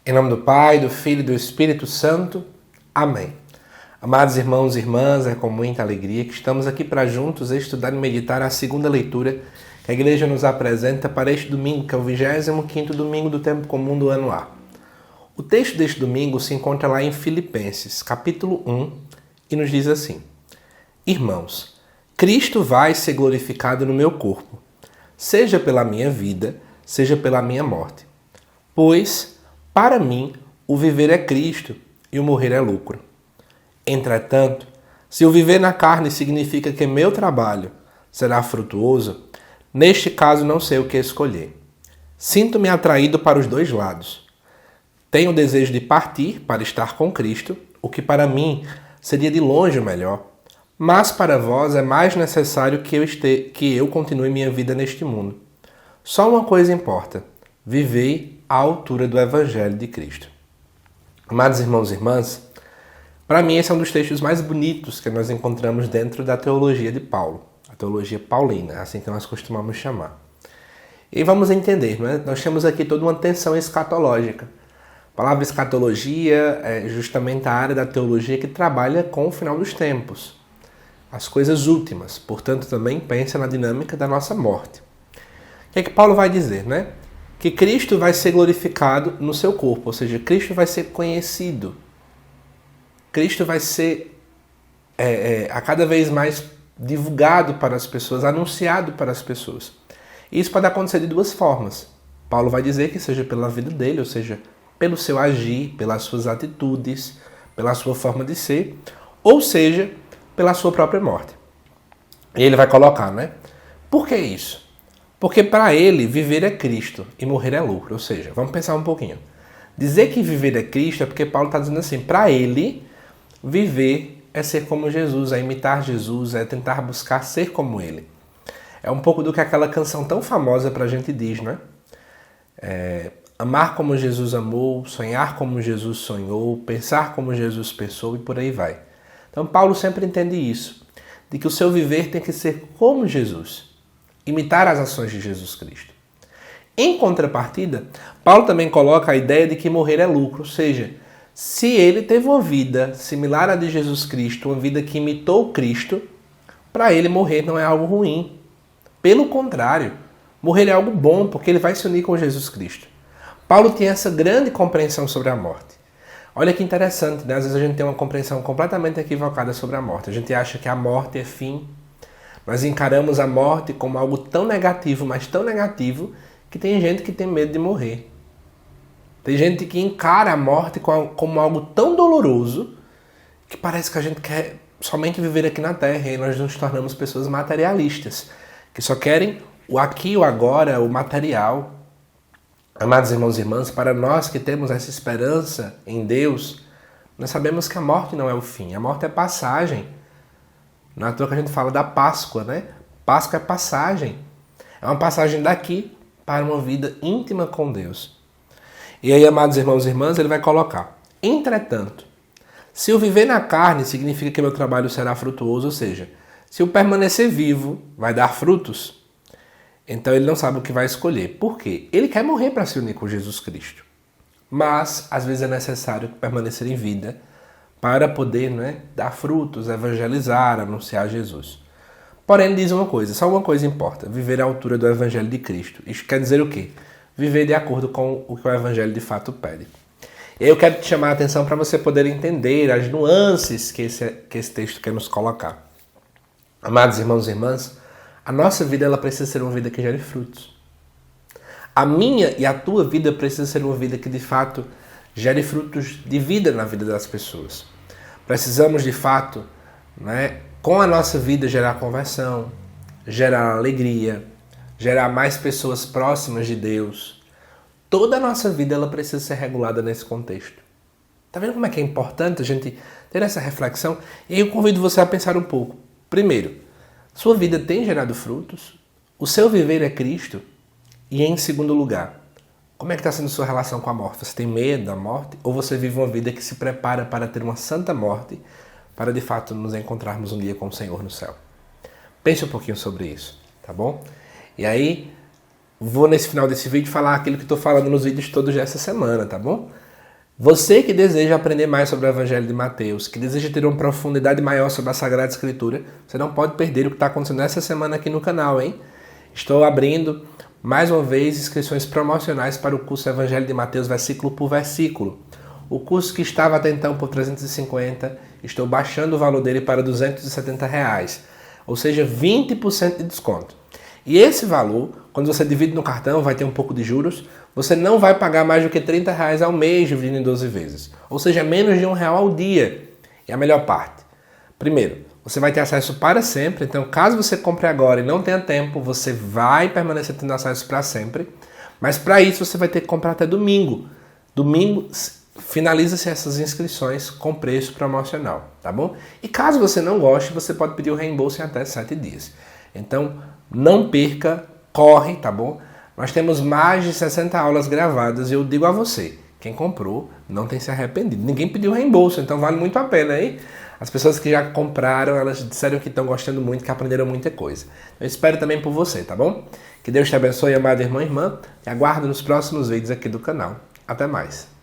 Em nome do Pai, do Filho e do Espírito Santo. Amém. Amados irmãos e irmãs, é com muita alegria que estamos aqui para juntos estudar e meditar a segunda leitura que a Igreja nos apresenta para este domingo, que é o 25º domingo do tempo comum do ano A. O texto deste domingo se encontra lá em Filipenses, capítulo 1, e nos diz assim: Irmãos, Cristo vai ser glorificado no meu corpo, seja pela minha vida, seja pela minha morte. Pois, para mim, o viver é Cristo e o morrer é lucro. Entretanto, se o viver na carne significa que meu trabalho será frutuoso, neste caso não sei o que escolher. Sinto-me atraído para os dois lados. Tenho o desejo de partir para estar com Cristo, o que para mim seria de longe o melhor, mas para vós é mais necessário que eu continue minha vida neste mundo. Só uma coisa importa: vivei à altura do Evangelho de Cristo. Amados irmãos e irmãs, para mim esse é um dos textos mais bonitos que nós encontramos dentro da teologia de Paulo, a teologia paulina, assim que nós costumamos chamar. E vamos entender, não é? Nós temos aqui toda uma tensão escatológica. A palavra escatologia é justamente a área da teologia que trabalha com o final dos tempos, as coisas últimas, portanto também pensa na dinâmica da nossa morte. O que é que Paulo vai dizer, né? Que Cristo vai ser glorificado no seu corpo, ou seja, Cristo vai ser conhecido. Cristo vai ser a cada vez mais divulgado para as pessoas, anunciado para as pessoas. E isso pode acontecer de duas formas. Paulo vai dizer que seja pela vida dele, ou seja, pelo seu agir, pelas suas atitudes, pela sua forma de ser, ou seja, pela sua própria morte. E ele vai colocar, né? Por que isso? Porque para ele, viver é Cristo e morrer é lucro. Ou seja, vamos pensar um pouquinho. Dizer que viver é Cristo é porque Paulo está dizendo assim, para ele, viver é ser como Jesus, é imitar Jesus, é tentar buscar ser como ele. É um pouco do que aquela canção tão famosa para a gente diz, né? Amar como Jesus amou, sonhar como Jesus sonhou, pensar como Jesus pensou e por aí vai. Então Paulo sempre entende isso, de que o seu viver tem que ser como Jesus. Imitar as ações de Jesus Cristo. Em contrapartida, Paulo também coloca a ideia de que morrer é lucro, ou seja, se ele teve uma vida similar à de Jesus Cristo, uma vida que imitou Cristo, para ele morrer não é algo ruim. Pelo contrário, morrer é algo bom, porque ele vai se unir com Jesus Cristo. Paulo tinha essa grande compreensão sobre a morte. Olha que interessante, né? Às vezes a gente tem uma compreensão completamente equivocada sobre a morte. A gente acha que a morte é fim. Nós encaramos a morte como algo tão negativo, mas tão negativo, que tem gente que tem medo de morrer. Tem gente que encara a morte como algo tão doloroso que parece que a gente quer somente viver aqui na Terra e nós nos tornamos pessoas materialistas, que só querem o aqui, o agora, o material. Amados irmãos e irmãs, para nós que temos essa esperança em Deus, nós sabemos que a morte não é o fim, a morte é passagem. Não é à toa que a gente fala da Páscoa, né? Páscoa é passagem. É uma passagem daqui para uma vida íntima com Deus. E aí, amados irmãos e irmãs, ele vai colocar: entretanto, se o viver na carne significa que meu trabalho será frutuoso, ou seja, se o permanecer vivo vai dar frutos, então ele não sabe o que vai escolher. Por quê? Ele quer morrer para se unir com Jesus Cristo. Mas, às vezes é necessário permanecer em vida para poder, dar frutos, evangelizar, anunciar Jesus. Porém, ele diz uma coisa, só uma coisa importa: viver à altura do Evangelho de Cristo. Isso quer dizer o quê? Viver de acordo com o que o Evangelho de fato pede. E aí eu quero te chamar a atenção para você poder entender as nuances que esse texto quer nos colocar. Amados irmãos e irmãs, a nossa vida ela precisa ser uma vida que gere frutos. A minha e a tua vida precisa ser uma vida que de fato gere frutos de vida na vida das pessoas. Precisamos de fato, com a nossa vida gerar conversão, gerar alegria, gerar mais pessoas próximas de Deus. Toda a nossa vida ela precisa ser regulada nesse contexto. Tá vendo como é que é importante a gente ter essa reflexão? E eu convido você a pensar um pouco. Primeiro, sua vida tem gerado frutos? O seu viver é Cristo? E em segundo lugar, como é que está sendo sua relação com a morte? Você tem medo da morte? Ou você vive uma vida que se prepara para ter uma santa morte, para de fato nos encontrarmos um dia com o Senhor no céu? Pense um pouquinho sobre isso, tá bom? E aí, vou nesse final desse vídeo falar aquilo que estou falando nos vídeos todos dessa semana, tá bom? Você que deseja aprender mais sobre o Evangelho de Mateus, que deseja ter uma profundidade maior sobre a Sagrada Escritura, você não pode perder o que está acontecendo essa semana aqui no canal, hein? Estou abrindo, mais uma vez, inscrições promocionais para o curso Evangelho de Mateus, versículo por versículo. O curso que estava até então por 350, estou baixando o valor dele para R$ 270, ou seja, 20% de desconto. E esse valor, quando você divide no cartão, vai ter um pouco de juros, você não vai pagar mais do que R$ 30 ao mês dividindo em 12 vezes. Ou seja, menos de R$ 1 ao dia. E a melhor parte. Primeiro, você vai ter acesso para sempre. Então, caso você compre agora e não tenha tempo, você vai permanecer tendo acesso para sempre. Mas para isso, você vai ter que comprar até domingo. Domingo, finaliza-se essas inscrições com preço promocional, tá bom? E caso você não goste, você pode pedir o reembolso em até 7 dias. Então, não perca, corre, tá bom? Nós temos mais de 60 aulas gravadas e eu digo a você, quem comprou não tem se arrependido. Ninguém pediu reembolso, então vale muito a pena, hein? As pessoas que já compraram, elas disseram que estão gostando muito, que aprenderam muita coisa. Eu espero também por você, tá bom? Que Deus te abençoe, amado irmão e irmã, e aguardo nos próximos vídeos aqui do canal. Até mais!